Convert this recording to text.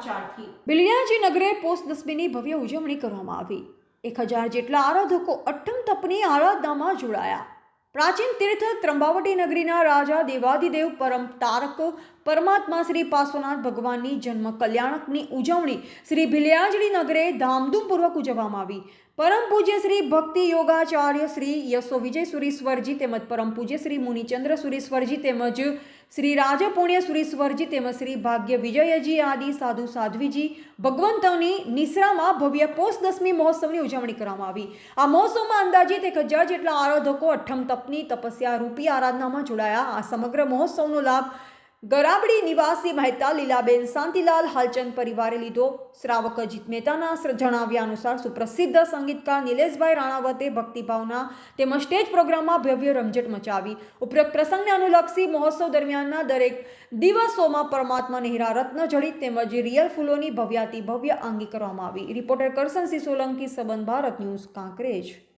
સમાચારથી બિલિયાજી નગરે પોષ દસમીની ભવ્ય ઉજવણી કરવામાં આવી। 1000 જેટલા આરાધકો અઠ્ઠમ તપની આરાધનામાં જોડાયા। પ્રાચીન તીર્થ ત્રંબાવટી નગરીના રાજા દેવાધિદેવ પરમ તારક પરમાત્મા શ્રી પાર્શ્વનાથ ભગવાનની જન્મ કલ્યાણકની ઉજવણી શ્રી ભિલિયાજડી નગરે ધામધૂમપૂર્વક ઉજવવામાં આવી। પરમ પૂજ્ય શ્રી ભક્તિ યોગાચાર્ય શ્રી યશો વિજય સુરીશ્વરજી તેમજ પરમ પૂજ્ય શ્રી મુનિચંદ્ર સુરીશ્વરજી તેમજ શ્રી રાજપુણ્ય સુરીશ્વરજી તેમજ શ્રી ભાગ્ય વિજયજી આદિ સાધુ સાધ્વીજી ભગવંતોની નિશ્રામાં ભવ્ય પોષ દસમી મહોત્સવની ઉજવણી કરવામાં આવી। આ મહોત્સવમાં અંદાજિત 1000 જેટલા આરાધકો અઠ્ઠમ તપની તપસ્યા રૂપી આરાધનામાં જોડાયા। આ સમગ્ર મહોત્સવનો લાભ ગરાબડી નિવાસી મહેતા લીલાબેન શાંતિલાલ હાલચંદ પરિવારે લીધો। શ્રાવક અજીત મહેતાના જણાવ્યા અનુસાર સુપ્રસિદ્ધ સંગીતકાર નિલેશભાઈ રાણાવતે ભક્તિભાવના તેમજ સ્ટેજ પ્રોગ્રામમાં ભવ્ય રમઝટ મચાવી। ઉપરોક્ત પ્રસંગને અનુલક્ષી મહોત્સવ દરમિયાનના દરેક દિવસોમાં પરમાત્મા નેહરા રત્ન જડિત તેમજ રિયલ ફૂલોની ભવ્યાતિ ભવ્ય આંગી કરવામાં આવી। રિપોર્ટર કરસનસિંહ સોલંકી, સંબંધ ભારત ન્યૂઝ, કાંકરેજ।